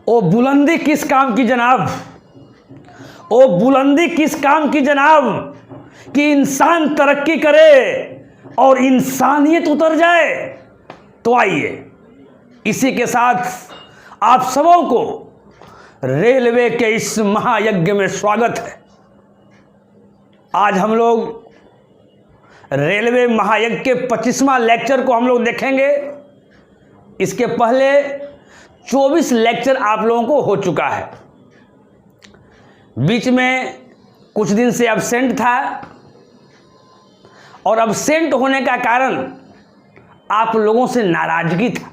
ओ बुलंदी किस काम की जनाब, ओ बुलंदी किस काम की जनाब, कि इंसान तरक्की करे और इंसानियत उतर जाए। तो आइए इसी के साथ आप सबों को रेलवे के इस महायज्ञ में स्वागत है। आज हम लोग रेलवे महायज्ञ के 25वां लेक्चर को हम लोग देखेंगे। इसके पहले 24 लेक्चर आप लोगों को हो चुका है। बीच में कुछ दिन से एब्सेंट था और एब्सेंट होने का कारण आप लोगों से नाराजगी था,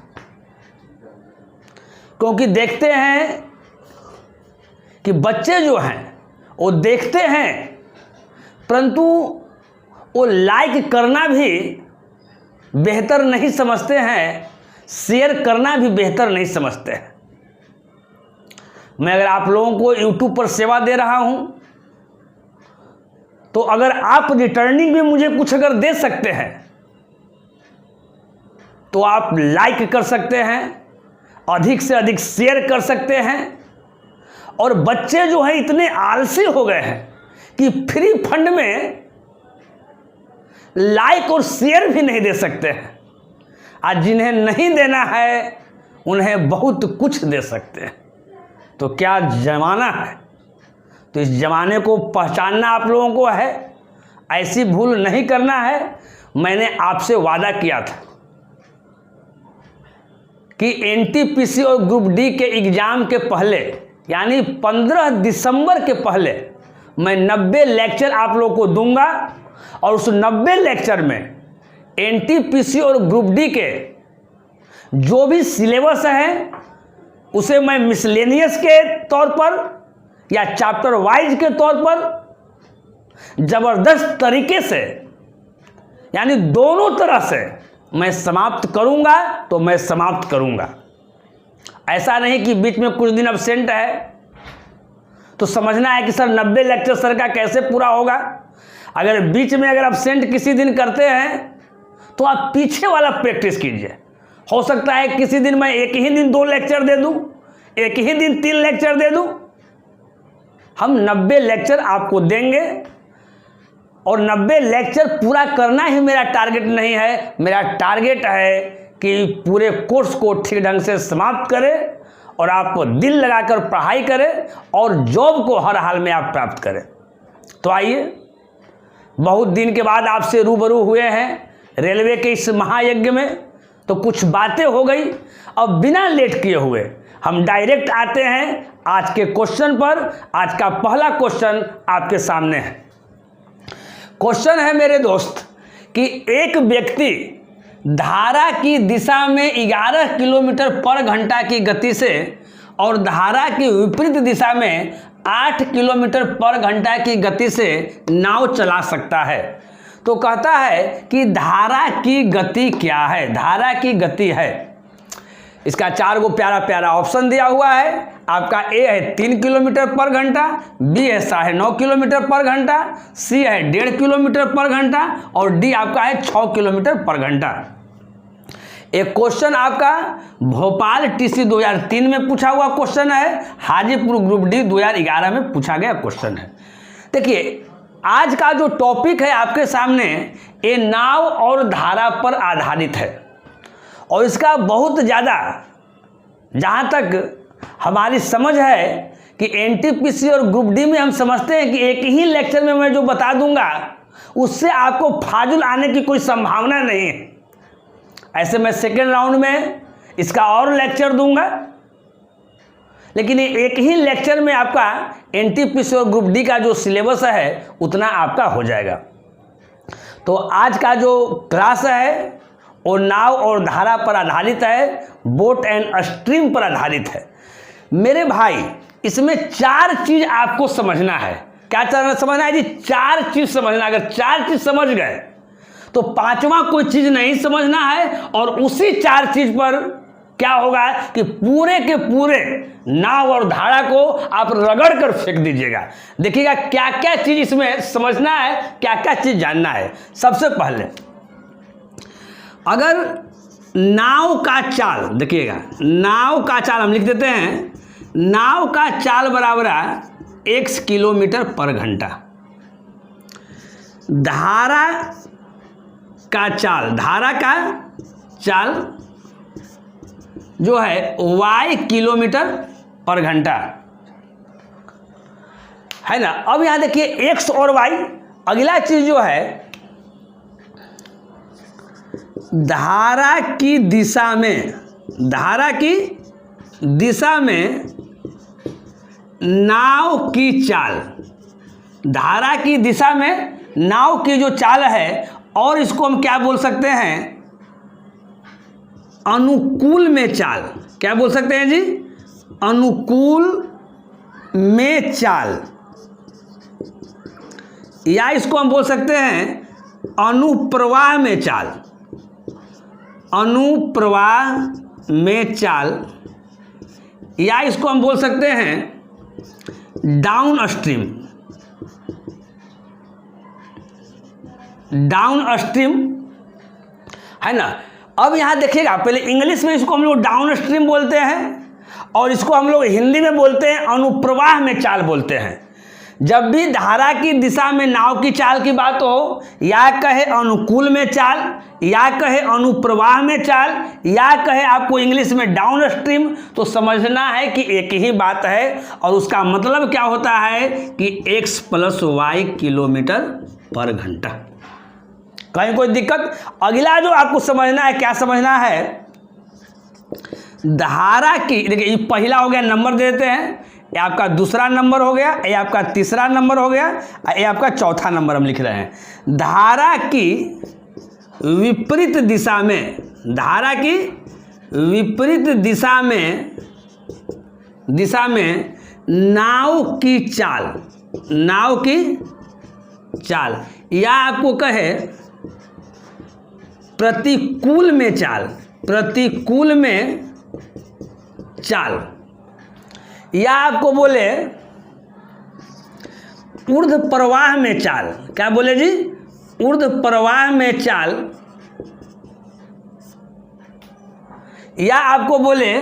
क्योंकि देखते हैं कि बच्चे जो हैं वो देखते हैं परंतु वो लाइक करना भी बेहतर नहीं समझते हैं, शेयर करना भी बेहतर नहीं समझते हैं। मैं अगर आप लोगों को YouTube पर सेवा दे रहा हूं तो अगर आप रिटर्निंग में मुझे कुछ अगर दे सकते हैं तो आप लाइक कर सकते हैं, अधिक से अधिक शेयर कर सकते हैं। और बच्चे जो हैं इतने आलसी हो गए हैं कि फ्री फंड में लाइक और शेयर भी नहीं दे सकते हैं। आज जिन्हें नहीं देना है उन्हें बहुत कुछ दे सकते हैं। तो क्या ज़माना है, तो इस ज़माने को पहचानना आप लोगों को है, ऐसी भूल नहीं करना है। मैंने आपसे वादा किया था कि एनटीपीसी और ग्रुप डी के एग्ज़ाम के पहले यानी 15 दिसंबर के पहले मैं 90 लेक्चर आप लोगों को दूंगा और उस 90 लेक्चर में एनटीपीसी और ग्रुप डी के जो भी सिलेबस है उसे मैं मिसलेनियस के तौर पर या चैप्टर वाइज के तौर पर ज़बरदस्त तरीके से यानी दोनों तरह से मैं समाप्त करूंगा। तो मैं समाप्त करूंगा, ऐसा नहीं कि बीच में कुछ दिन एब्सेंट है तो समझना है कि सर 90 लेक्चर सर का कैसे पूरा होगा। अगर बीच में अगर एब्सेंट किसी दिन करते हैं तो आप पीछे वाला प्रैक्टिस कीजिए। हो सकता है किसी दिन मैं एक ही दिन 2 लेक्चर दे दूं, एक ही दिन 3 लेक्चर दे दूं। हम 90 लेक्चर आपको देंगे और 90 लेक्चर पूरा करना ही मेरा टारगेट नहीं है। मेरा टारगेट है कि पूरे कोर्स को ठीक ढंग से समाप्त करें और आप दिल लगाकर पढ़ाई करें और जॉब को हर हाल में आप प्राप्त करें। तो आइए, बहुत दिन के बाद आपसे रूबरू हुए हैं रेलवे के इस महायज्ञ में, तो कुछ बातें हो गई। अब बिना लेट किए हुए हम डायरेक्ट आते हैं आज के क्वेश्चन पर। आज का पहला क्वेश्चन आपके सामने है। क्वेश्चन है मेरे दोस्त कि एक व्यक्ति धारा की दिशा में 11 किलोमीटर पर घंटा की गति से और धारा की विपरीत दिशा में 8 किलोमीटर पर घंटा की गति से नाव चला सकता है। तो कहता है कि धारा की गति क्या है। धारा की गति है, इसका 4 गो प्यारा प्यारा ऑप्शन दिया हुआ है। आपका ए है 3 किलोमीटर पर घंटा, बी है 9.5 किलोमीटर पर घंटा, सी है 1.5 किलोमीटर पर घंटा और डी आपका है 6 किलोमीटर पर घंटा। एक क्वेश्चन आपका भोपाल टीसी 2003 में पूछा हुआ क्वेश्चन है, हाजीपुर ग्रुप डी 2011 में पूछा गया क्वेश्चन है। देखिए, आज का जो टॉपिक है आपके सामने ये नाव और धारा पर आधारित है और इसका बहुत ज़्यादा जहाँ तक हमारी समझ है कि एनटीपीसी और ग्रुप डी में हम समझते हैं कि एक ही लेक्चर में मैं जो बता दूंगा उससे आपको फाजुल आने की कोई संभावना नहीं है। ऐसे मैं सेकेंड राउंड में इसका और लेक्चर दूंगा, लेकिन एक ही लेक्चर में आपका एनटीपीसी और ग्रुप डी का जो सिलेबस है उतना आपका हो जाएगा। तो आज का जो क्लास है वो नाव और धारा पर आधारित है, बोट एंड स्ट्रीम पर आधारित है। मेरे भाई, इसमें 4 चीज आपको समझना है। क्या समझना है जी? 4 चीज समझना। अगर 4 चीज समझ गए तो 5वां कोई चीज नहीं समझना है और उसी 4 चीज पर क्या होगा कि पूरे के पूरे नाव और धारा को आप रगड़ कर फेंक दीजिएगा। देखिएगा क्या क्या चीज इसमें समझना है, क्या क्या चीज जानना है। सबसे पहले अगर नाव का चाल, देखिएगा नाव का चाल हम लिख देते हैं नाव का चाल बराबर है x किलोमीटर पर घंटा। धारा का चाल जो है y किलोमीटर पर घंटा है ना। अब यहां देखिए x और y। अगला चीज जो है धारा की दिशा में नाव की चाल, धारा की दिशा में नाव की जो चाल है, और इसको हम क्या बोल सकते हैं, अनुकूल में चाल। क्या बोल सकते हैं जी, अनुकूल में चाल, या इसको हम बोल सकते हैं अनुप्रवाह में चाल। अनुप्रवाह में चाल, या इसको हम बोल सकते हैं डाउन स्ट्रीम है ना। अब यहां देखिएगा, पहले इंग्लिश में इसको हम लोग डाउन स्ट्रीम बोलते हैं, और इसको हम लोग हिंदी में बोलते हैं अनुप्रवाह में चाल बोलते हैं। जब भी धारा की दिशा में नाव की चाल की बात हो, या कहे अनुकूल में चाल, या कहे अनुप्रवाह में चाल, या कहे आपको इंग्लिश में डाउन स्ट्रीम, तो समझना है कि एक ही बात है, और उसका मतलब क्या होता है कि x + y किलोमीटर पर घंटा। कहीं कोई दिक्कत? अगला जो आपको समझना है, क्या समझना है, धारा की, देखिए ये पहला हो गया, नंबर दे देते हैं, ये आपका दूसरा नंबर हो गया, ये आपका तीसरा नंबर हो गया, ये आपका चौथा नंबर हम लिख रहे हैं। धारा की विपरीत दिशा में, धारा की विपरीत दिशा में नाव की चाल, या आपको कहे प्रतिकूल में चाल, या आपको बोले ऊर्ध्व प्रवाह में चाल। क्या बोले जी, ऊर्ध्व प्रवाह में चाल, या आपको बोले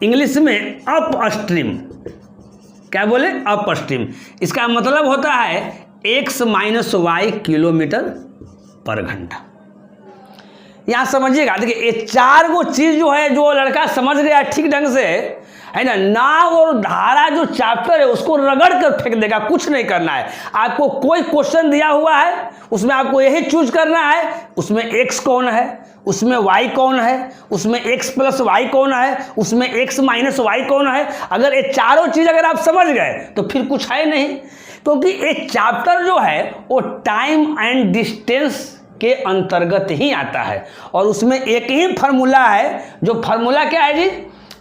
इंग्लिश में अप स्ट्रीम। क्या बोले, अप स्ट्रीम। इसका मतलब होता है x - y किलोमीटर पर घंटा। यहां समझिएगा, देखिए ये चार वो चीज जो है, जो लड़का समझ गया ठीक ढंग से, है ना, नाव और धारा जो चैप्टर है उसको रगड़ कर फेंक देगा, कुछ नहीं करना है। आपको कोई क्वेश्चन दिया हुआ है, उसमें आपको यही चूज करना है, उसमें x कौन है, उसमें y कौन है, उसमें x + y कौन है, उसमें x - y कौन है। अगर ये चारों चीज अगर आप समझ गए तो फिर कुछ है नहीं, क्योंकि ये चैप्टर जो है वो टाइम एंड डिस्टेंस के अंतर्गत ही आता है, और उसमें एक ही फार्मूला है। जो फार्मूला क्या है जी,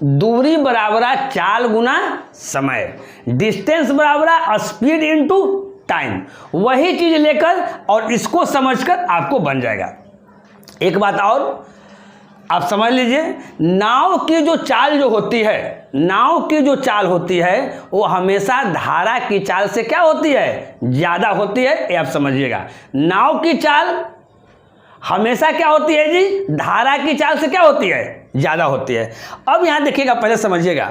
दूरी बराबर चाल गुना समय, डिस्टेंस बराबर स्पीड इनटू टाइम। वही चीज लेकर और इसको समझकर आपको बन जाएगा। एक बात और आप समझ लीजिए, नाव की जो चाल होती है, वो हमेशा धारा की चाल से क्या होती है, ज्यादा होती है। ये आप समझिएगा, नाव की चाल हमेशा क्या होती है जी, धारा की चाल से क्या होती है, ज्यादा होती है। अब यहां देखिएगा, पहले समझिएगा,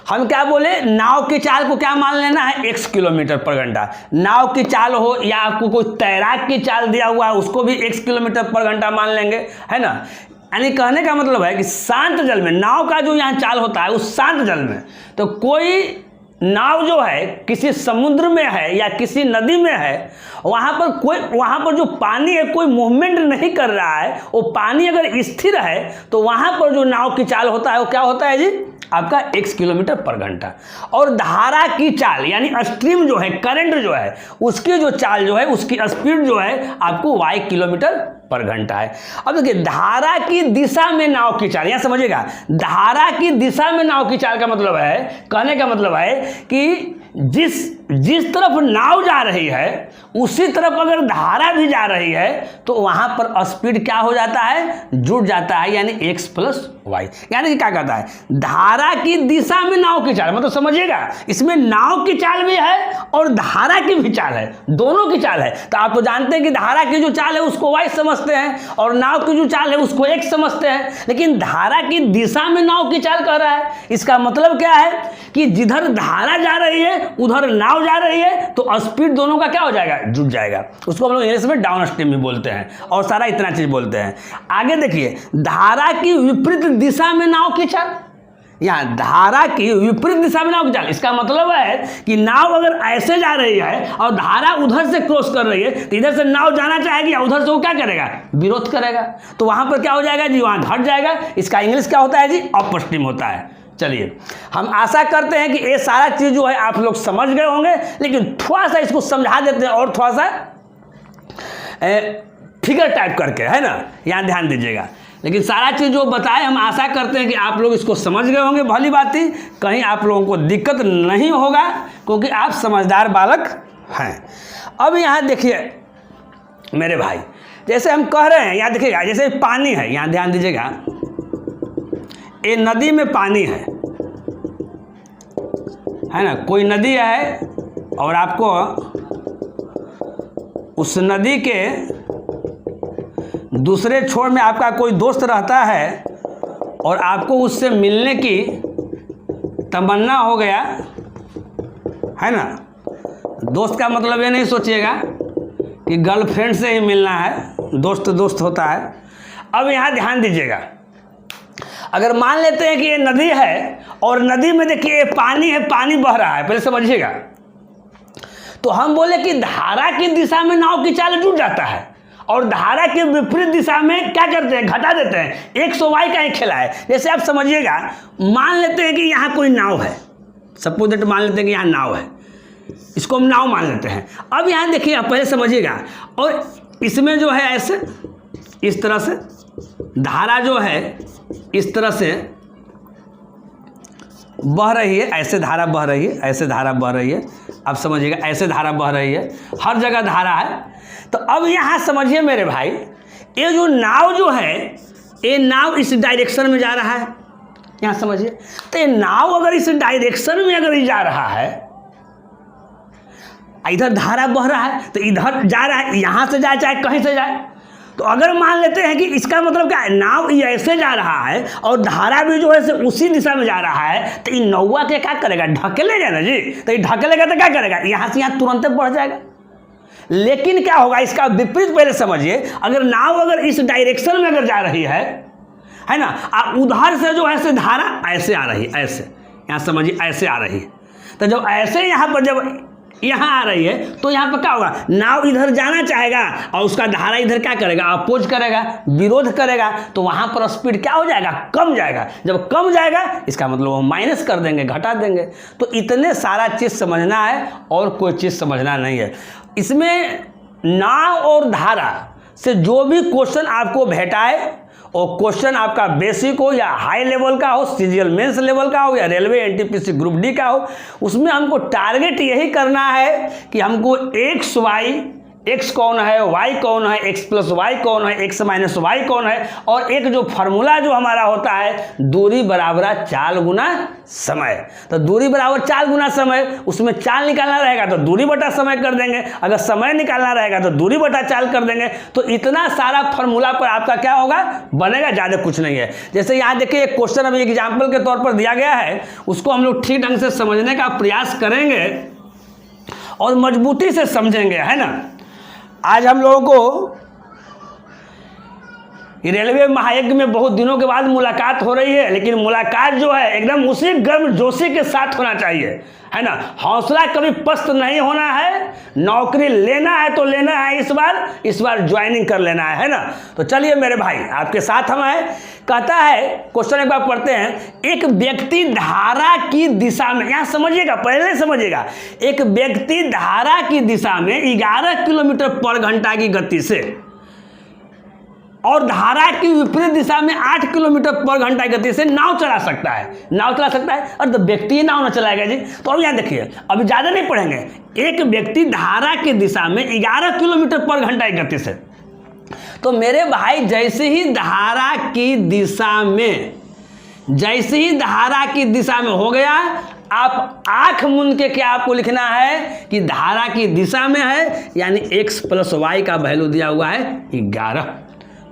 हम क्या बोले, नाव की चाल को क्या मान लेना है, x किलोमीटर पर घंटा। नाव की चाल हो या आपको कोई तैराक की चाल दिया हुआ है, उसको भी x किलोमीटर पर घंटा मान लेंगे, है ना। यानी कहने का मतलब है कि शांत जल में नाव का जो यहाँ चाल होता है, उस शांत जल में, तो कोई नाव जो है किसी समुद्र में है या किसी नदी में है, वहाँ पर जो पानी है कोई मूवमेंट नहीं कर रहा है, वो पानी अगर स्थिर है तो वहाँ पर जो नाव की चाल होता है वो क्या होता है जी, आपका x किलोमीटर पर घंटा। और धारा की चाल यानी स्ट्रीम जो है, करंट जो है, उसकी जो चाल जो है, उसकी स्पीड जो है आपको y किलोमीटर पर घंटा है। अब देखिए, धारा की दिशा में नाव की चाल, यहां समझिएगा, धारा की दिशा में नाव की चाल का मतलब है, कहने का मतलब है कि जिस तरफ नाव जा रही है उसी तरफ अगर धारा भी जा रही है तो वहां पर स्पीड क्या हो जाता है, जुड़ जाता है, यानी x प्लस वाई। यानी कि क्या कहता है, धारा की दिशा में नाव की चाल, मतलब समझिएगा इसमें नाव की चाल भी है और धारा की भी चाल है, दोनों की चाल है। तो आप तो जानते हैं कि धारा की जो चाल है उसको y समझते हैं और नाव की जो चाल है उसको x समझते हैं, लेकिन धारा की दिशा में नाव की चाल कह रहा है। इसका मतलब क्या है कि जिधर धारा जा रही है उधर नाव जा रही है तो स्पीड दोनों का क्या हो जाएगा, जुड़ जाएगा। उसको हम लोग इंग्लिश में डाउन स्ट्रीम भी बोलते हैं और सारा इतना चीज बोलते हैं। आगे देखिए, धारा की विपरीत दिशा में नाव की चाल, यहाँ धारा की विपरीत दिशा में नाव की चाल, इसका मतलब है कि नाव अगर ऐसे जा रही है और धारा उधर से क्रॉस कर रही है तो इधर से नाव जाना चाहेगी और उधर से वो क्या करेगा, विरोध करेगा, तो वहां पर क्या हो जाएगा जी, वहां घट जाएगा। इसका इंग्लिश क्या होता है जी, अप स्ट्रीम होता है। चलिए, हम आशा करते हैं कि ये सारा चीज जो है आप लोग समझ गए होंगे, लेकिन थोड़ा सा इसको समझा देते हैं और थोड़ा सा फिगर टाइप करके, है ना, यहाँ ध्यान दीजिएगा। लेकिन सारा चीज़ जो बताए हम आशा करते हैं कि आप लोग इसको समझ गए होंगे। भली बात ही, कहीं आप लोगों को दिक्कत नहीं होगा क्योंकि आप समझदार बालक हैं। अब यहाँ देखिए मेरे भाई, जैसे हम कह रहे हैं, यहाँ देखिएगा जैसे पानी है, यहाँ ध्यान दीजिएगा, ये नदी में पानी है ना, कोई नदी है और आपको उस नदी के दूसरे छोर में आपका कोई दोस्त रहता है और आपको उससे मिलने की तमन्ना हो गया, है ना। दोस्त का मतलब ये नहीं सोचिएगा कि गर्लफ्रेंड से ही मिलना है, दोस्त दोस्त होता है। अब यहाँ ध्यान दीजिएगा, अगर मान लेते हैं कि ये नदी है और नदी में देखिए पानी है, पानी बह रहा है, पहले समझिएगा, तो हम बोले कि धारा की दिशा में नाव की चाल जुड़ जाता है और धारा के विपरीत दिशा में क्या करते हैं, घटा देते हैं। 100y का ही खेला है। जैसे आप समझिएगा, मान लेते हैं कि यहाँ कोई नाव है, सपोज दैट मान लेते हैं कि यहाँ नाव है, इसको हम नाव मान लेते हैं। अब यहाँ देखिए, आप पहले समझिएगा, और इसमें जो है ऐसे इस तरह से धारा जो है इस तरह से बह रही है, ऐसे धारा बह रही है, ऐसे धारा बह रही है, अब समझिएगा ऐसे धारा बह रही है, हर जगह धारा है। तो अब यहाँ समझिए मेरे भाई, ये जो नाव जो है, ये नाव इस डायरेक्शन में जा रहा है, यहाँ समझिए। तो ये नाव अगर इस डायरेक्शन में अगर जा रहा है, इधर धारा बह रहा है तो इधर जा रहा है, यहाँ से जाए चाहे कहीं से जाए, तो अगर मान लेते हैं कि इसका मतलब क्या है, नाव ऐसे जा रहा है और धारा भी जो है उसी दिशा में जा रहा है, तो ये नौवा के क्या करेगा, ढकेलेगा ना जी। तो ये ढकेलेगा तो क्या करेगा, यहाँ से यहाँ तुरंत बढ़ जाएगा। लेकिन क्या होगा, इसका विपरीत पहले समझिए, अगर नाव अगर इस डायरेक्शन में अगर जा रही है ना, उधर से जो है धारा ऐसे आ रही है, ऐसे यहाँ समझिए ऐसे आ रही है, तो जब ऐसे यहाँ पर जब यहाँ आ रही है तो यहाँ पर क्या होगा, नाव इधर जाना चाहेगा और उसका धारा इधर क्या करेगा, अपोज करेगा, विरोध करेगा, तो वहाँ पर स्पीड क्या हो जाएगा, कम जाएगा। जब कम जाएगा इसका मतलब वो माइनस कर देंगे, घटा देंगे। तो इतने सारा चीज़ समझना है और कोई चीज़ समझना नहीं है। इसमें नाव और धारा से जो भी क्वेश्चन आपको भेटाए, और क्वेश्चन आपका बेसिक हो या हाई लेवल का हो, सीजीएल मेंस लेवल का हो या रेलवे एनटीपीसी ग्रुप डी का हो, उसमें हमको टारगेट यही करना है कि हमको एक्स वाई, एक्स कौन है, वाई कौन है, एक्स प्लस वाई कौन है, एक्स माइनस वाई कौन है, और एक जो फार्मूला जो हमारा होता है दूरी बराबर चाल गुना समय। तो दूरी बराबर चाल गुना समय, उसमें चाल निकालना रहेगा तो दूरी बटा समय कर देंगे, अगर समय निकालना रहेगा तो दूरी बटा चाल कर देंगे। तो इतना सारा फार्मूला पर आपका क्या होगा, बनेगा, ज़्यादा कुछ नहीं है। जैसे यहाँ देखिए एक क्वेश्चन अभी एग्जाम्पल के तौर पर दिया गया है, उसको हम लोग ठीक ढंग से समझने का प्रयास करेंगे और मजबूती से समझेंगे, है ना। आज हम लोगों को रेलवे महायज्ञ में बहुत दिनों के बाद मुलाकात हो रही है, लेकिन मुलाकात जो है एकदम उसी गर्मजोशी के साथ होना चाहिए, है ना। हौसला कभी पस्त नहीं होना है, नौकरी लेना है तो लेना है, इस बार ज्वाइनिंग कर लेना है ना। तो चलिए मेरे भाई, आपके साथ हम हैं। कहता है क्वेश्चन एक बार पढ़ते हैं, एक व्यक्ति धारा की दिशा में, यहाँ समझिएगा, पहले समझिएगा, एक व्यक्ति धारा की दिशा में 11 किलोमीटर पर घंटा की गति से और धारा की विपरीत दिशा में 8 किलोमीटर पर घंटा की गति से नाव चला सकता है। नाव चला सकता है और तो व्यक्ति ही नाव न चलाएगा जी। तो अब यहाँ देखिए, अभी ज़्यादा नहीं पढ़ेंगे। एक व्यक्ति धारा की दिशा में 11 किलोमीटर पर घंटा की गति से, तो मेरे भाई जैसे ही धारा की दिशा में, जैसे ही धारा की दिशा में हो गया, आप आंख मूंद के क्या आपको लिखना है कि धारा की दिशा में है, यानी x + y का वैल्यू दिया हुआ है 11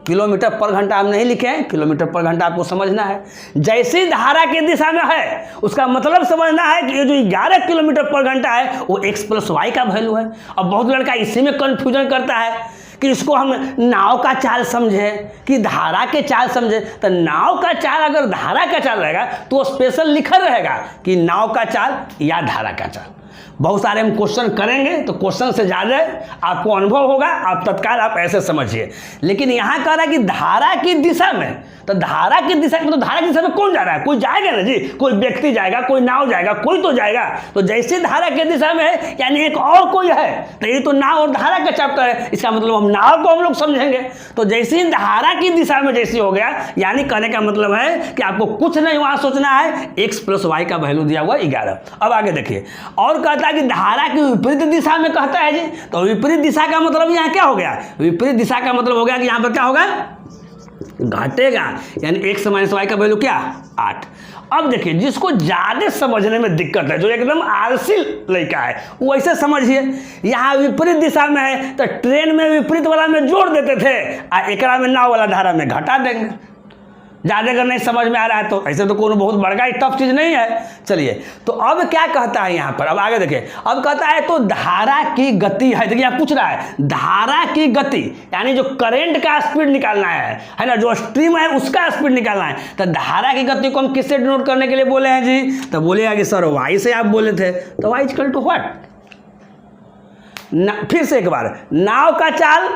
किलोमीटर पर घंटा। हम नहीं लिखे हैं, किलोमीटर पर घंटा आपको समझना है। जैसे ही धारा की दिशा में है, उसका मतलब समझना है कि ये जो 11 किलोमीटर पर घंटा है वो x + y का वैल्यू है। अब बहुत लड़का इसी में कंफ्यूजन करता है कि इसको हम नाव का चाल समझे कि धारा के चाल समझे। तो नाव का चाल अगर धारा का चाल रहेगा तो स्पेशल लिखा रहेगा कि नाव का चाल या धारा का चाल। बहुत सारे हम क्वेश्चन करेंगे तो क्वेश्चन से ज़्यादा आपको अनुभव होगा, आप तत्काल आप ऐसे समझिए। लेकिन यहाँ कह रहा है कि धारा की दिशा में, तो धारा की दिशा में, तो धारा की दिशा में कौन जा रहा है? कोई जाएगा ना जी, कोई व्यक्ति जाएगा, कोई नाव जाएगा, कोई तो जाएगा। तो जैसे धारा की दिशा में है यानी एक और कोई है, तो ये तो नाव और धारा का चैप्टर है, इसका मतलब हम नाव को हम लोग समझेंगे। तो जैसे ही धारा की दिशा में जैसे हो गया, यानी कहने का मतलब है कि आपको कुछ नहीं वहाँ सोचना है, x + y का वैल्यू दिया हुआ 11। अब आगे देखिए, और कहता है कि धारा की विपरीत दिशा में कहता है जी। तो विपरीत दिशा का मतलब यहाँ क्या हो गया? विपरीत दिशा का मतलब हो गया कि यहाँ पर क्या होगा? घटेगा, यानी x - y का वैल्यू क्या? 8। अब देखिए, जिसको ज़्यादा समझने में दिक्कत है, जो एकदम आलसी लड़का है, वो ऐसे समझिए। यहाँ विपरीत दिशा में है तो ट्रेन में विपरीत वाला में जोड़ देते थे, एकरा में नाव वाला धारा में घटा देंगे। ज़्यादा अगर नहीं समझ में आ रहा है तो ऐसे तो कोई बहुत बड़का ही टफ चीज़ नहीं है। चलिए, तो अब क्या कहता है यहाँ पर, अब आगे देखिए। अब कहता है तो धारा की गति है, देखिए आप पूछ रहा है धारा की गति, यानी जो करंट का स्पीड निकालना है ना, जो स्ट्रीम है उसका स्पीड निकालना है। तो धारा की गति को हम किससे डिनोट करने के लिए बोले हैं जी? तो बोलेगा कि सर y से आप बोले थे, तो y = व्हाट? फिर से एक बार, नाव का चाल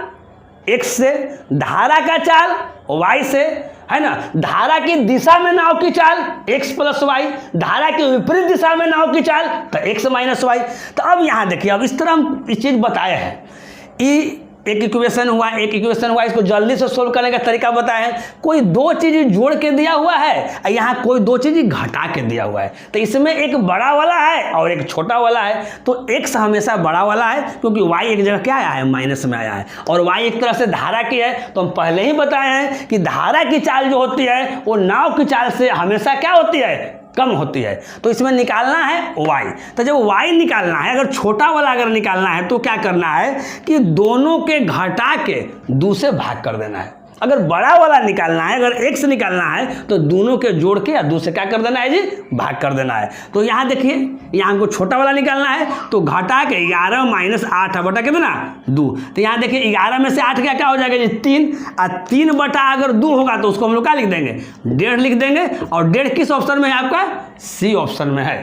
x से, धारा का चाल y से, है ना। धारा की दिशा में नाव की चाल x + y, धारा की विपरीत दिशा में नाव की चाल तो x - y। तो अब यहाँ देखिए, अब इस तरह हम इस चीज़ बताए हैं। एक इक्वेशन हुआ, एक इक्वेशन हुआ, इसको जल्दी से सोल्व करने का तरीका बताए हैं। कोई दो चीज़ जोड़ के दिया हुआ है, यहाँ कोई दो चीज़ घटा के दिया हुआ है। तो इसमें एक बड़ा वाला है और एक छोटा वाला है। तो x हमेशा बड़ा वाला है क्योंकि y एक जगह क्या आया है? माइनस में आया है। और y एक तरह से धारा की है, तो हम पहले ही बताए हैं कि धारा की चाल जो होती है वो नाव की चाल से हमेशा क्या होती है? कम होती है। तो इसमें निकालना है y। तो जब y निकालना है, अगर छोटा वाला अगर निकालना है तो क्या करना है कि दोनों के घटा के 2 से भाग कर देना है। अगर बड़ा वाला निकालना है, अगर x निकालना है तो दोनों के जोड़ के या 2 से क्या कर देना है जी? भाग कर देना है। तो यहाँ देखिए, यहाँ हमको छोटा वाला निकालना है तो घटा के 11 - 8 बटा कितना? 2। तो यहाँ देखिए 11 में से 8 क्या हो जाएगा जी? 3। और 3 बटा अगर 2 होगा तो उसको हम लोग क्या लिख देंगे? 1.5 लिख देंगे। और 1.5 किस ऑप्शन में है आपका? सी ऑप्शन में है।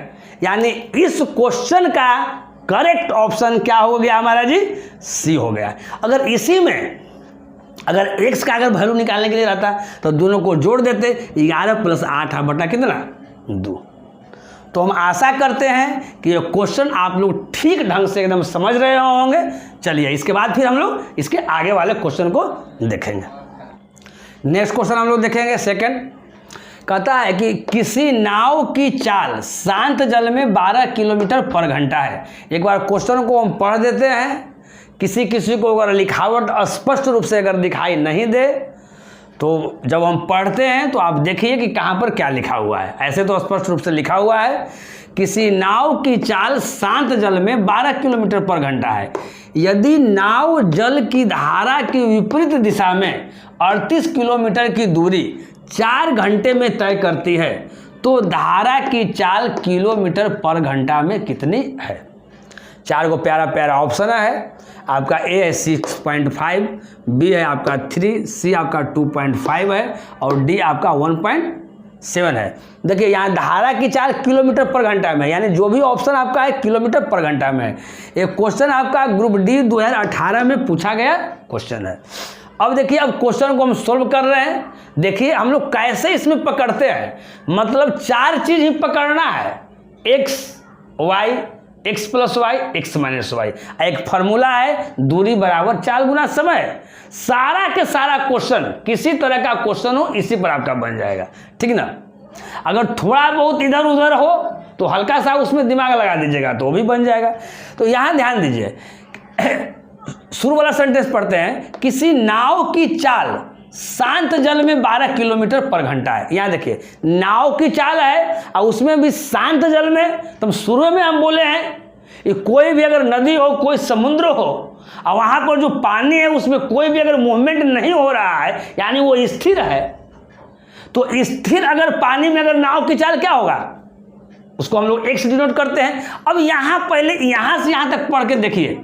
यानी इस क्वेश्चन का करेक्ट ऑप्शन क्या हो गया हमारा जी? सी हो गया। अगर इसी में अगर x का अगर वैल्यू निकालने के लिए रहता तो दोनों को जोड़ देते, 11 + 8 बटा कितना? 2। तो हम आशा करते हैं कि ये क्वेश्चन आप लोग ठीक ढंग से एकदम समझ रहे होंगे। चलिए, इसके बाद फिर हम लोग इसके आगे वाले क्वेश्चन को देखेंगे। नेक्स्ट क्वेश्चन हम लोग देखेंगे सेकंड। कहता है कि किसी नाव की चाल शांत जल में 12 किलोमीटर पर घंटा है। एक बार क्वेश्चन को हम पढ़ देते हैं। किसी को अगर लिखावट स्पष्ट रूप से अगर दिखाई नहीं दे तो जब हम पढ़ते हैं तो आप देखिए कि कहाँ पर क्या लिखा हुआ है। ऐसे तो स्पष्ट रूप से लिखा हुआ है, किसी नाव की चाल शांत जल में 12 किलोमीटर पर घंटा है। यदि नाव जल की धारा की विपरीत दिशा में 38 किलोमीटर की दूरी 4 घंटे में तय करती है तो धारा की चाल किलोमीटर पर घंटा में कितनी है? 4 को प्यारा प्यारा ऑप्शन है। आपका ए है 6.5, बी है आपका 3, सी आपका 2.5 है और डी आपका 1.7 है। देखिए यहाँ धारा की चाल किलोमीटर पर घंटा में, यानी जो भी ऑप्शन आपका है किलोमीटर पर घंटा में है। एक क्वेश्चन आपका ग्रुप डी 2018 में पूछा गया क्वेश्चन है। अब देखिए, अब क्वेश्चन को हम सोल्व कर रहे हैं। देखिए हम लोग कैसे इसमें पकड़ते हैं, मतलब 4 चीज़ ही पकड़ना है, x, y, x plus y x minus y. एक फॉर्मूला है दूरी बराबर 4 गुना समय। सारा के सारा क्वेश्चन किसी तरह का क्वेश्चन हो इसी पर आपका बन जाएगा, ठीक ना। अगर थोड़ा बहुत इधर उधर हो तो हल्का सा उसमें दिमाग लगा दीजिएगा तो वो भी बन जाएगा। तो यहाँ ध्यान दीजिए, शुरू वाला सेंटेंस पढ़ते हैं। किसी नाव की चाल शांत जल में 12 किलोमीटर पर घंटा है। यहाँ देखिए नाव की चाल है और उसमें भी शांत जल में। तो शुरू में हम बोले हैं कि कोई भी अगर नदी हो, कोई समुद्र हो और वहाँ पर जो पानी है उसमें कोई भी अगर मूवमेंट नहीं हो रहा है, यानी वो स्थिर है, तो स्थिर अगर पानी में अगर नाव की चाल क्या होगा, उसको हम लोग x डिनोट करते हैं। अब यहाँ पहले यहाँ से यहाँ तक पढ़ के देखिए,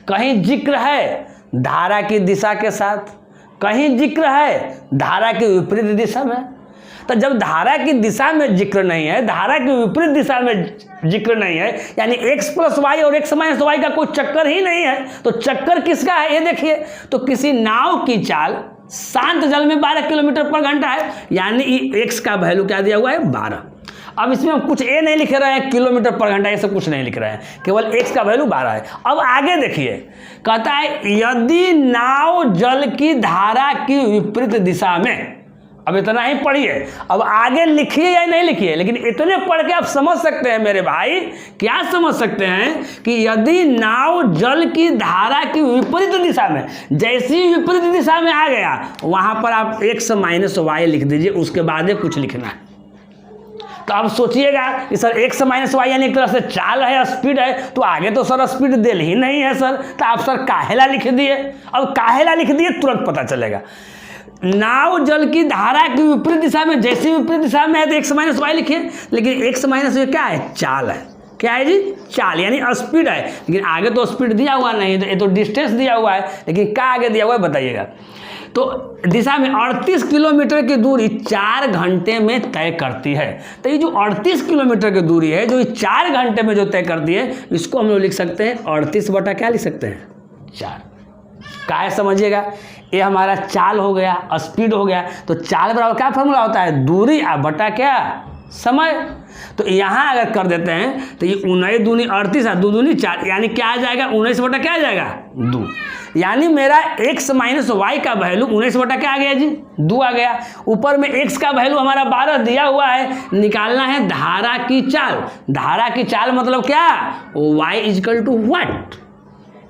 कहीं जिक्र है धारा की दिशा के साथ, कहीं जिक्र है धारा के विपरीत दिशा में। तो जब धारा की दिशा में जिक्र नहीं है, धारा के विपरीत दिशा में जिक्र नहीं है, यानी x प्लस वाई और x माइनस वाई का कोई चक्कर ही नहीं है, तो चक्कर किसका है ये देखिए। तो किसी नाव की चाल शांत जल में 12 किलोमीटर पर घंटा है, यानी x का वैल्यू क्या दिया हुआ है 12। अब इसमें हम कुछ ए नहीं लिख रहे हैं, किलोमीटर पर घंटा ये सब कुछ नहीं लिख रहे हैं, केवल x का वैल्यू 12 है। अब आगे देखिए, कहता है यदि नाव जल की धारा की विपरीत दिशा में। अब इतना ही पढ़िए, अब आगे लिखिए या नहीं लिखिए, लेकिन इतने पढ़ के आप समझ सकते हैं मेरे भाई, क्या समझ सकते हैं कि यदि नाव जल की धारा की विपरीत दिशा में, जैसी विपरीत दिशा में आ गया वहां पर आप x माइनस वाई लिख दीजिए, उसके बाद कुछ लिखना है। तो अब सोचिएगा कि सर x माइनस वाई यानी एक तरह से चाल है, स्पीड है, तो आगे तो सर स्पीड दिल ही नहीं है सर, तो आप सर काहेला लिख दिए। अब काहेला लिख दिए तुरंत पता चलेगा। नाव जल की धारा की विपरीत दिशा में, जैसी विपरीत दिशा में है तो x माइनस वाई लिखिए, लेकिन x माइनस वाई क्या है, चाल है। क्या है जी, चाल, यानी स्पीड है, लेकिन आगे तो स्पीड दिया हुआ नहीं, तो ये तो डिस्टेंस दिया हुआ है, लेकिन क्या आगे दिया हुआ है बताइएगा। तो दिशा में 38 किलोमीटर की दूरी 4 घंटे में तय करती है। तो ये जो 38 किलोमीटर की दूरी है, जो 4 घंटे में जो तय करती है, इसको हम लोग लिख सकते हैं 38 बटा क्या लिख सकते हैं 4। क्या है समझिएगा, ये हमारा चाल हो गया, स्पीड हो गया। तो चाल बराबर क्या फॉर्मूला होता है, दूरी बटा क्या समय। तो यहाँ अगर कर देते हैं तो ये 19 दूनी 38 और 2 दूनी 4, यानी क्या आ जाएगा 19 बटा क्या आ जाएगा 2, यानी मेरा x माइनस वाई का वैल्यू 19 बटा क्या आ गया जी 2 आ गया। ऊपर में x का वैल्यू हमारा 12 दिया हुआ है, निकालना है धारा की चाल। धारा की चाल मतलब क्या, y इजकल टू व्हाट।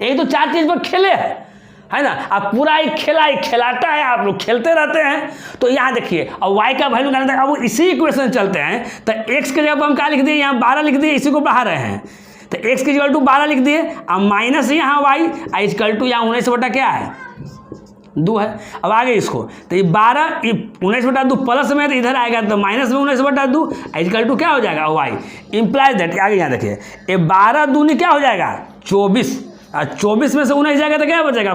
यही तो 4 चीज पर खेले है ना। अब पूरा एक खिलाता है, आप लोग खेलते रहते हैं। तो यहाँ देखिए, अब y का वैल्यू निकालते हैं। अब इसी इक्वेशन चलते हैं, तो x के जगह पर हम क्या लिख दिए, यहाँ 12 लिख दिए, इसी को बढ़ा रहे हैं। तो x की इक्वल टू 12 लिख दिए, अब माइनस यहाँ y इक्वल टू यहाँ 19 बटा क्या है 2 है। अब आगे इसको, तो ये 12 19 बटा 2 प्लस में, तो इधर आएगा तो माइनस में 19 बटा 2 इक्वल टू क्या हो जाएगा y। इम्प्लाइज दैट, आगे यहाँ देखिए, ये 12 दूनी क्या हो जाएगा 24, और 24 में से 19 जाएगा तो क्या बचेगा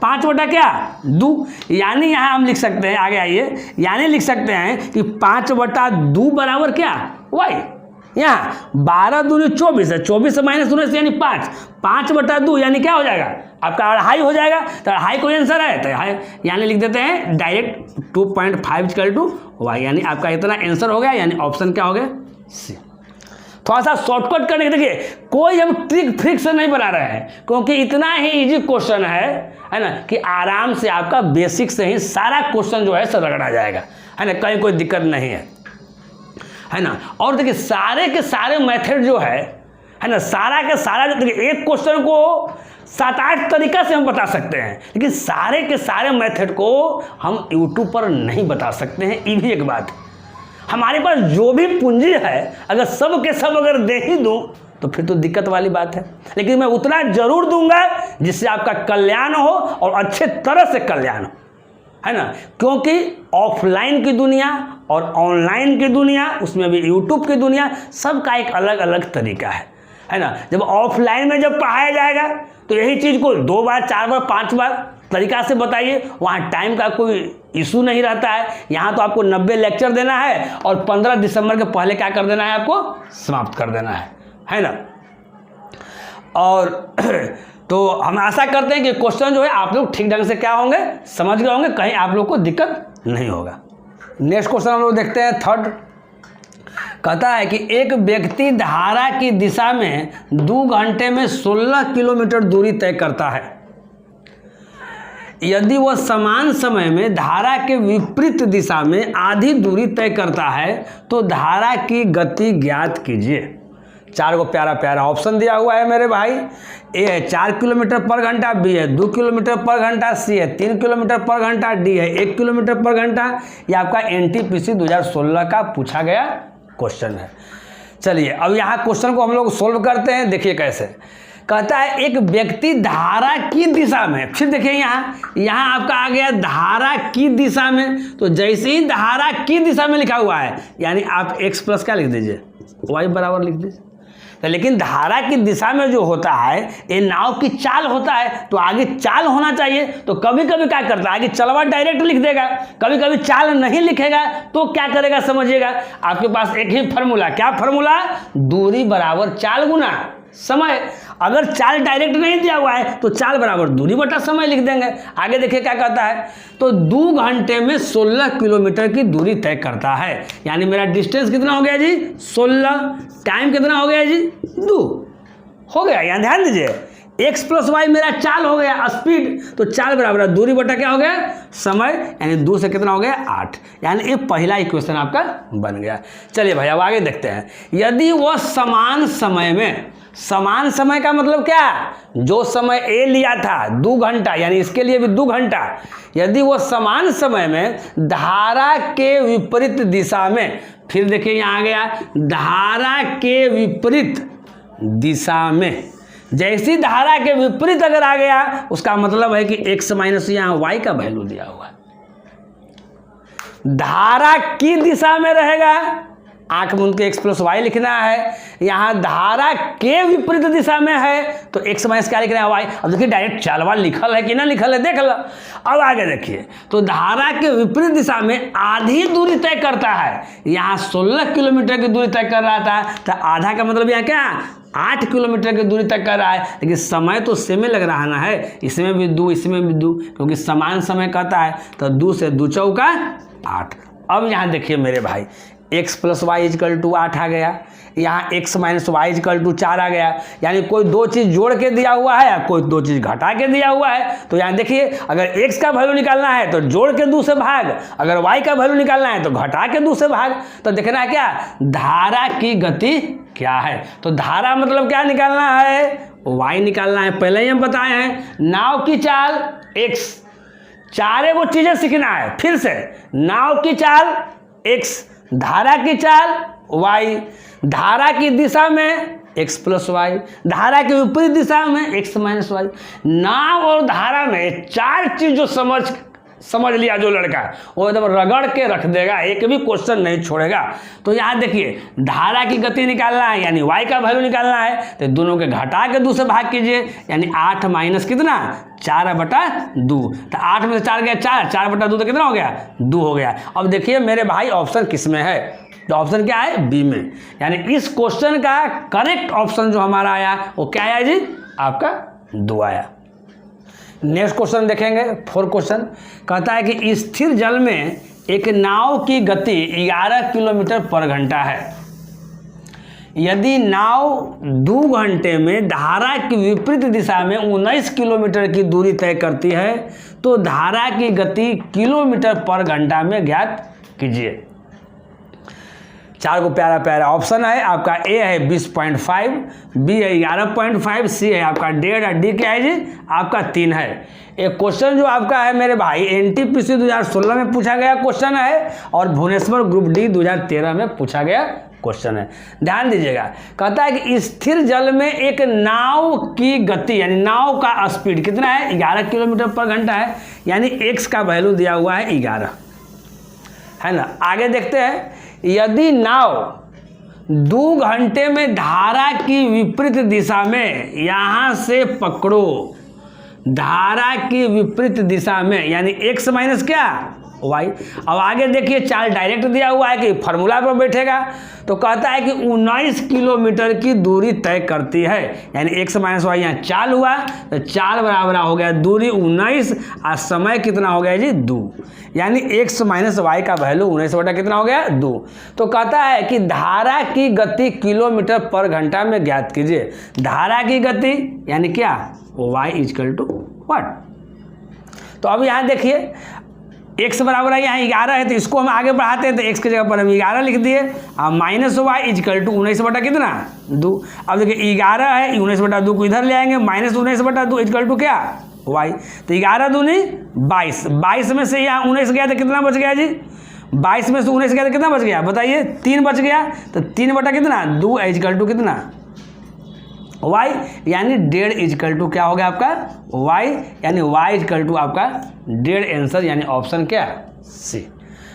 5 बटा क्या 2। यानी यहाँ हम लिख सकते हैं, आगे आइए, यानी लिख सकते हैं कि 5 बटा 2 बराबर क्या y। यहाँ 12 दूनी 24 है, 24 से माइनस 19 यानी 5 बटा 2 यानी क्या हो जाएगा आपका 2.5 हो जाएगा। तो 2.5 कोई आंसर है, तो यानी लिख देते हैं डायरेक्ट 2.5 इक्वल टू y, यानी आपका इतना आंसर हो गया, यानी ऑप्शन क्या हो गया सी। थोड़ा सा शॉर्टकट करने के, देखिए कोई हम ट्रिक फ्रिक से नहीं बना रहे हैं, क्योंकि इतना ही इजी क्वेश्चन है ना, कि आराम से आपका बेसिक से ही सारा क्वेश्चन जो है सर रगड़ा जाएगा, है ना, कहीं कोई दिक्कत नहीं है ना। और देखिए सारे के सारे मेथड जो है ना, सारा के सारा जो, देखिए एक क्वेश्चन को 7-8 तरीका से हम बता सकते हैं, लेकिन सारे के सारे मेथड को हम यूट्यूब पर नहीं बता सकते हैं। ये भी एक बात है, हमारे पास जो भी पूंजी है अगर सब के सब अगर दे ही दूं तो फिर तो दिक्कत वाली बात है, लेकिन मैं उतना जरूर दूंगा जिससे आपका कल्याण हो और अच्छे तरह से कल्याण हो, है ना। क्योंकि ऑफलाइन की दुनिया और ऑनलाइन की दुनिया, उसमें भी यूट्यूब की दुनिया, सबका एक अलग अलग तरीका है ना। जब ऑफलाइन में जब पढ़ाया जाएगा तो यही चीज़ को 2 बार 4 बार 5 बार तरीका से बताइए, वहाँ टाइम का कोई इशू नहीं रहता है। यहाँ तो आपको 90 लेक्चर देना है और 15 दिसंबर के पहले क्या कर देना है, आपको समाप्त कर देना है ना। और तो हम आशा करते हैं कि क्वेश्चन जो है आप लोग ठीक ढंग से क्या होंगे समझ गए होंगे, कहीं आप लोग को दिक्कत नहीं होगा। नेक्स्ट क्वेश्चन हम लोग देखते हैं, कहता है कि एक व्यक्ति धारा की दिशा में 2 घंटे में 16 किलोमीटर दूरी तय करता है। यदि वह समान समय में धारा के विपरीत दिशा में आधी दूरी तय करता है तो धारा की गति ज्ञात कीजिए। 4 को प्यारा प्यारा ऑप्शन दिया हुआ है मेरे भाई। ए है 4 किलोमीटर पर घंटा, बी है 2 किलोमीटर पर घंटा, सी है 3 किलोमीटर पर घंटा, डी है 1 किलोमीटर पर घंटा। यह आपका एनटीपीसी 2016 का पूछा गया क्वेश्चन है। चलिए अब यहाँ क्वेश्चन को हम लोग सोल्व करते हैं। देखिए कैसे कहता है, एक व्यक्ति धारा की दिशा में, फिर देखिए यहाँ आपका आ गया धारा की दिशा में, तो जैसे ही धारा की दिशा में लिखा हुआ है यानी आप x प्लस क्या लिख दीजिए, y बराबर लिख दीजिए। तो लेकिन धारा की दिशा में जो होता है ये नाव की चाल होता है, तो आगे चाल होना चाहिए। तो कभी कभी क्या करता है, आगे चलवा डायरेक्ट लिख देगा, कभी कभी चाल नहीं लिखेगा तो क्या करेगा समझिएगा। आपके पास एक ही फार्मूला, क्या फार्मूला, दूरी बराबर चाल गुना समय। अगर चाल डायरेक्ट नहीं दिया हुआ है तो चाल बराबर दूरी बटा समय लिख देंगे। आगे देखिए क्या कहता है, तो 2 घंटे में 16 किलोमीटर की दूरी तय करता है। यानी मेरा डिस्टेंस कितना हो गया जी 16, टाइम कितना हो गया जी 2 हो गया। यहाँ ध्यान दीजिए x प्लस वाई मेरा चाल हो गया स्पीड, तो चाल बराबर दूरी बटा क्या हो गया समय, यानी 2 से कितना हो गया 8। यानी ये पहला इक्वेशन आपका बन गया। चलिए भाई अब आगे देखते हैं। यदि वह समान समय में, समान समय का मतलब क्या, जो समय ए लिया था 2 घंटा यानी इसके लिए भी 2 घंटा, यदि वो समान समय में धारा के विपरीत दिशा में, फिर देखिए यहाँ आ गया धारा के विपरीत दिशा में, जैसी धारा के विपरीत अगर आ गया उसका मतलब है कि x माइनस यहाँ y का वैल्यू दिया हुआ है। धारा की दिशा में रहेगा, आंख मूंद के x प्लस वाई लिखना है। यहाँ धारा के विपरीत दिशा में है तो x माइनस क्या लिखना है y। अब देखिए डायरेक्ट चालवा लिखल है कि ना लिखल है देख लो। अब आगे देखिए, तो धारा के विपरीत दिशा में आधी दूरी तय करता है। यहाँ 16 किलोमीटर की दूरी तय कर रहा था, तो आधा का मतलब यहाँ क्या 8 किलोमीटर की दूरी तक कर रहा है। लेकिन समय तो सेम लग रहा ना है, इसमें भी 2 इसमें भी 2, क्योंकि समान समय कहता है तो 2 से 2 चौका 8। अब यहाँ देखिए मेरे भाई x plus y equal to 8 आ गया, यहाँ x minus y equal to 4 आ गया। यानी कोई 2 चीज़ जोड़ के दिया हुआ है या कोई 2 चीज़ घटा के दिया हुआ है। तो यहाँ देखिए अगर x का वैल्यू निकालना है तो जोड़ के 2 से भाग, अगर y का वैल्यू निकालना है तो घटा के 2 से भाग। तो देखना है क्या, धारा की गति क्या है। तो धारा मतलब क्या निकालना है, y निकालना है। पहले ही हम बताए हैं नाव की चाल x, 4 चीज़ें सीखना है। फिर से नाव की चाल x, धारा की चाल y, धारा की दिशा में x प्लस वाई, धारा के विपरीत दिशा में x माइनस वाई। नाव और धारा में 4 चीज जो समझ लिया जो लड़का वो एकदम रगड़ के रख देगा, एक भी क्वेश्चन नहीं छोड़ेगा। तो यहाँ देखिए धारा की गति निकालना है यानी y का वैल्यू निकालना है, तो दोनों के घटा के 2 से भाग कीजिए। यानी 8 माइनस कितना 4/2, तो 8 में से 4 गया 4, 4/2 तो कितना हो गया 2 हो गया। अब देखिए मेरे भाई ऑप्शन किस में है, तो ऑप्शन क्या है बी में। यानी इस क्वेश्चन का करेक्ट ऑप्शन जो हमारा आया वो क्या आया जी आपका 2 आया। नेक्स्ट क्वेश्चन देखेंगे 4 क्वेश्चन। कहता है कि स्थिर जल में एक नाव की गति 11 किलोमीटर पर घंटा है। यदि नाव 2 घंटे में धारा की विपरीत दिशा में 19 किलोमीटर की दूरी तय करती है तो धारा की गति किलोमीटर पर घंटा में ज्ञात कीजिए। 4 को प्यारा प्यारा ऑप्शन है आपका। ए है 20.5, बी है 11.5, सी है आपका 1.5 और डी क्या है जी आपका 3 है। एक क्वेश्चन जो आपका है मेरे भाई एनटीपीसी 2016 में पूछा गया क्वेश्चन है और भुवनेश्वर ग्रुप डी 2013 में पूछा गया क्वेश्चन है। ध्यान दीजिएगा, कहता है कि स्थिर जल में एक नाव की गति यानी नाव का स्पीड कितना है 11 किलोमीटर पर घंटा है। यानी एक्स का वैल्यू दिया हुआ है 11 है ना। आगे देखते हैं, यदि नाव 2 घंटे में धारा की विपरीत दिशा में, यहां से पकड़ो धारा की विपरीत दिशा में यानी x माइनस क्या वाई। अब आगे देखिए चाल डायरेक्ट दिया हुआ है कि फार्मूला पर बैठेगा, तो कहता है कि 19 किलोमीटर की दूरी तय करती है, यानी x माइनस वाई यहाँ चाल हुआ, तो चाल बराबर हो गया दूरी 19 और समय कितना हो गया जी 2, यानी x माइनस वाई का वैल्यू 19 बटा कितना हो गया 2। तो कहता है कि धारा की गति किलोमीटर पर घंटा में ज्ञात कीजिए। धारा की गति यानी क्या, y इक्वल टू व्हाट। तो अब यहाँ देखिए x बराबर है यहाँ 11 है, तो इसको हम आगे बढ़ाते हैं, तो x की जगह पर हम 11 लिख दिए और माइनस वाई इक्वल टू 19 बटा कितना 2। अब देखिए 11 है, 19 बटा 2 को इधर ले आएंगे, माइनस 19 बटा 2 इक्वल टू क्या y। तो 11 दूनी 22, 22 में से यहाँ 19 गया तो कितना बच गया जी, 22 में से 19 गया तो कितना बच गया बताइए, 3 बच गया, तो 3 बटा कितना 2 इक्वल टू कितना y, यानी 1.5 इक्वल टू क्या हो गया आपका y, यानी y इक्वल टू आपका 1.5 आंसर, यानी ऑप्शन क्या सी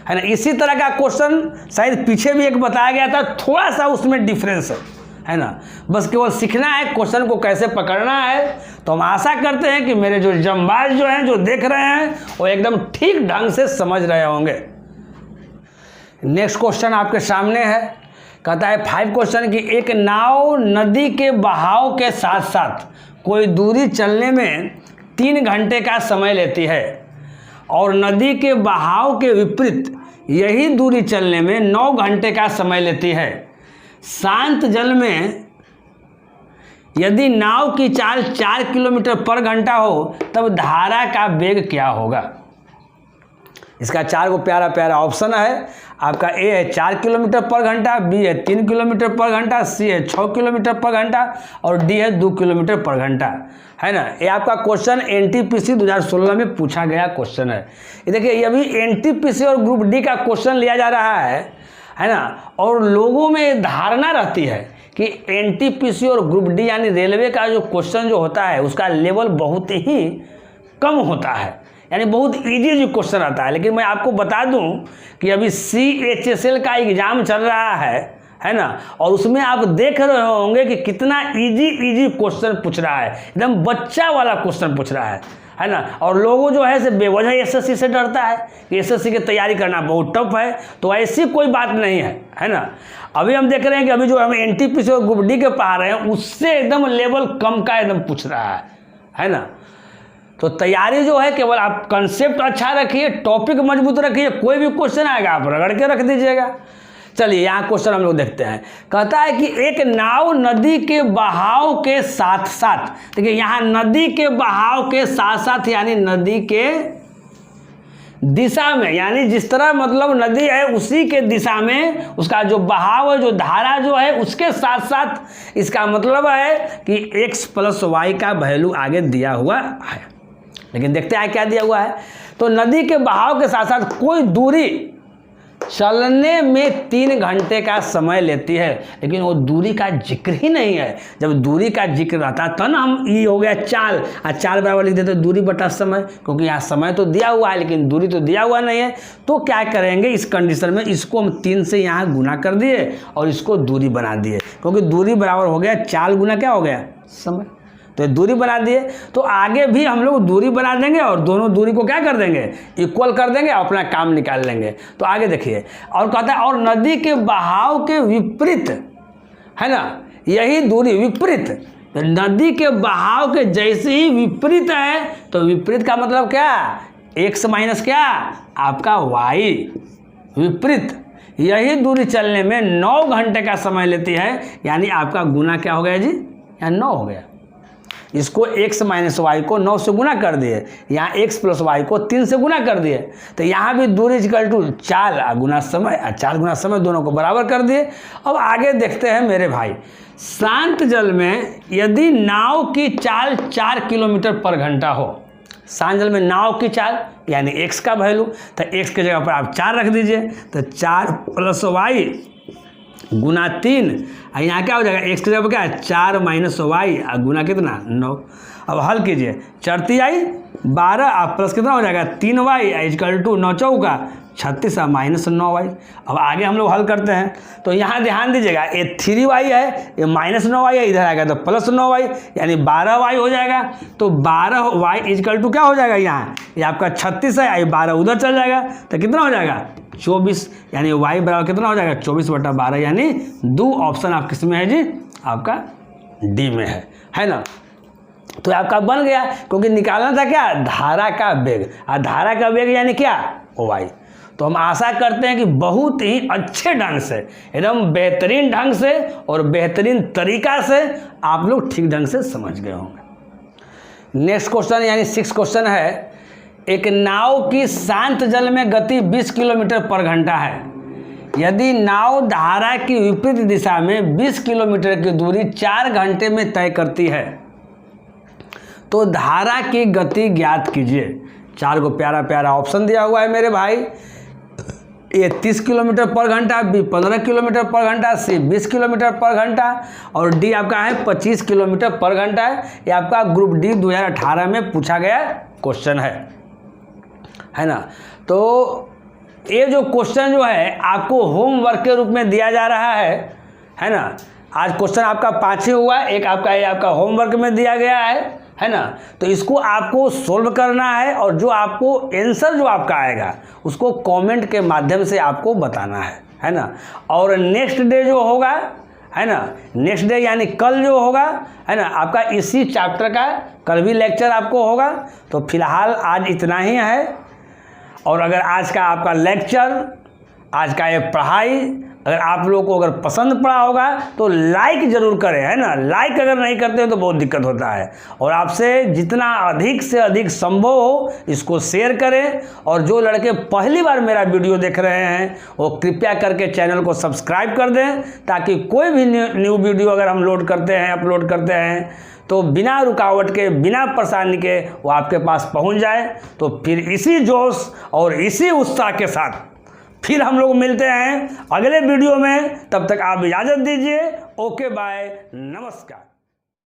है ना। इसी तरह का क्वेश्चन शायद पीछे भी एक बताया गया था, थोड़ा सा उसमें डिफरेंस है ना, बस केवल सीखना है क्वेश्चन को कैसे पकड़ना है। तो हम आशा करते हैं कि मेरे जो जमबाज जो हैं, जो देख रहे हैं, वो एकदम ठीक ढंग से समझ रहे होंगे। नेक्स्ट क्वेश्चन आपके सामने है, कहता है 5 क्वेश्चन की एक नाव नदी के बहाव के साथ साथ कोई दूरी चलने में 3 घंटे का समय लेती है और नदी के बहाव के विपरीत यही दूरी चलने में 9 घंटे का समय लेती है। शांत जल में यदि नाव की चाल 4 किलोमीटर पर घंटा हो तब धारा का वेग क्या होगा। इसका 4 को प्यारा प्यारा ऑप्शन है आपका, ए है 4 किलोमीटर पर घंटा, बी है 3 किलोमीटर पर घंटा, सी है 6 किलोमीटर पर घंटा और डी है 2 किलोमीटर पर घंटा, है ना। ये आपका क्वेश्चन एनटीपीसी 2016 में पूछा गया क्वेश्चन है। ये देखिए, ये अभी एनटीपीसी और ग्रुप डी का क्वेश्चन लिया जा रहा है ना, और लोगों में धारणा रहती है कि एनटीपीसी और ग्रुप डी यानी रेलवे का जो क्वेश्चन जो होता है उसका लेवल बहुत ही कम होता है, यानी बहुत इजी जो क्वेश्चन आता है। लेकिन मैं आपको बता दूं कि अभी CHSL का एग्ज़ाम चल रहा है ना, और उसमें आप देख रहे होंगे कि कितना इजी क्वेश्चन पूछ रहा है, एकदम बच्चा वाला क्वेश्चन पूछ रहा है ना। और लोगों जो है से बेवजह SSC से डरता है कि SSC की तैयारी करना बहुत टफ है, तो ऐसी कोई बात नहीं है ना। अभी हम देख रहे हैं कि अभी जो हम NTPC और ग्रुप डी के पढ़ा रहे हैं उससे एकदम लेवल कम का एकदम पूछ रहा है ना। तो तैयारी जो है केवल आप कंसेप्ट अच्छा रखिए, टॉपिक मजबूत रखिए, कोई भी क्वेश्चन आएगा आप रगड़ के रख दीजिएगा। चलिए यहाँ क्वेश्चन हम लोग देखते हैं। कहता है कि एक नाव नदी के बहाव के साथ साथ, देखिए यहाँ नदी के बहाव के साथ साथ यानी नदी के दिशा में, यानी जिस तरह मतलब नदी है उसी के दिशा में उसका जो बहाव है, जो धारा जो है उसके साथ साथ, इसका मतलब है कि x + y का वैल्यू आगे दिया हुआ है। लेकिन देखते हैं क्या दिया हुआ है। तो नदी के बहाव के साथ साथ कोई दूरी चलने में 3 घंटे का समय लेती है, लेकिन वो दूरी का जिक्र ही नहीं है। जब दूरी का जिक्र रहता तो ना हम ये हो गया चाल, और चाल बराबर लिख देते दूरी बटा समय, क्योंकि यहाँ समय तो दिया हुआ है लेकिन दूरी तो दिया हुआ नहीं है। तो क्या करेंगे इस कंडीशन में, इसको हम 3 से यहाँ गुना कर दिए और इसको दूरी बना दिए, क्योंकि दूरी बराबर हो गया चाल गुना क्या हो गया समय, तो दूरी बना दिए। तो आगे भी हम लोग दूरी बना देंगे और दोनों दूरी को क्या कर देंगे इक्वल कर देंगे, अपना काम निकाल लेंगे। तो आगे देखिए, और कहता है और नदी के बहाव के विपरीत, है ना, यही दूरी विपरीत, तो नदी के बहाव के जैसे ही विपरीत है, तो विपरीत का मतलब क्या, x माइनस क्या आपका y, विपरीत यही दूरी चलने में 9 घंटे का समय लेती है, यानी आपका गुना क्या हो गया जी, यहाँ 9 हो गया। इसको x माइनस वाई को 9 से गुना कर दिए, यहाँ x + y को 3 से गुना कर दिए, तो यहाँ भी दूरी इक्वल टू चाल गुना समय, चाल गुना समय दोनों को बराबर कर दिए। अब आगे देखते हैं मेरे भाई, शांत जल में यदि नाव की चाल 4 किलोमीटर पर घंटा हो, शांत जल में नाव की चाल यानी x का वैल्यू, तो x की जगह पर आप 4 रख दीजिए, तो 4 + y गुना 3, यहाँ क्या हो जाएगा x की जगह पर क्या 4 - y गुना कितना 9। अब हल कीजिए, चरती आई 12 आप प्लस कितना हो जाएगा 3y इक्वल टू 9 चौका 36 माइनस 9y। अब आगे हम लोग हल करते हैं, तो यहाँ ध्यान दीजिएगा, ये 3y है, ये माइनस 9y है, इधर आएगा तो प्लस 9y यानी 12y हो जाएगा। तो 12y इक्वल टू क्या हो जाएगा, यहाँ ये आपका 36 है, 12 उधर चल जाएगा तो कितना हो जाएगा 24, यानी y बराबर कितना हो जाएगा 24/12, यानी 2 ऑप्शन आप किस में है जी, आपका डी में है ना। तो आपका बन गया, क्योंकि निकालना था क्या, धारा का वेग, और धारा का वेग यानी क्या, y। तो हम आशा करते हैं कि बहुत ही अच्छे ढंग से, एकदम बेहतरीन ढंग से और बेहतरीन तरीका से आप लोग ठीक ढंग से समझ गए होंगे। नेक्स्ट क्वेश्चन यानी 6 क्वेश्चन है, एक नाव की शांत जल में गति 20 किलोमीटर पर घंटा है। यदि नाव धारा की विपरीत दिशा में 20 किलोमीटर की दूरी 4 घंटे में तय करती है तो धारा की गति ज्ञात कीजिए। 4 को प्यारा प्यारा ऑप्शन दिया हुआ है मेरे भाई, ए 30 किलोमीटर पर घंटा, बी 15 किलोमीटर पर घंटा, सी 20 किलोमीटर पर घंटा और डी आपका है 25 किलोमीटर पर घंटा है। ये आपका ग्रुप डी 2018 में पूछा गया क्वेश्चन है ना। तो ये जो क्वेश्चन जो है आपको होमवर्क के रूप में दिया जा रहा है ना। आज क्वेश्चन आपका 5 ही हुआ, एक आपका ये आपका होमवर्क में दिया गया है ना। तो इसको आपको सोल्व करना है और जो आपको आंसर जो आपका आएगा उसको कमेंट के माध्यम से आपको बताना है ना। और नेक्स्ट डे जो होगा है ना, नेक्स्ट डे यानी कल जो होगा है ना, आपका इसी चैप्टर का कल भी लेक्चर आपको होगा। तो फिलहाल आज इतना ही है। और अगर आज का आपका लेक्चर, आज का ये पढ़ाई अगर आप लोगों को अगर पसंद पड़ा होगा तो लाइक ज़रूर करें, है ना। लाइक अगर नहीं करते हैं तो बहुत दिक्कत होता है। और आपसे जितना अधिक से अधिक संभव हो इसको शेयर करें। और जो लड़के पहली बार मेरा वीडियो देख रहे हैं वो कृपया करके चैनल को सब्सक्राइब कर दें, ताकि कोई भी न्यू वीडियो अगर हम लोड करते हैं, अपलोड करते हैं तो बिना रुकावट के, बिना परेशानी के वो आपके पास पहुंच जाए। तो फिर इसी जोश और इसी उत्साह के साथ फिर हम लोग मिलते हैं अगले वीडियो में। तब तक आप इजाज़त दीजिए। ओके बाय, नमस्कार।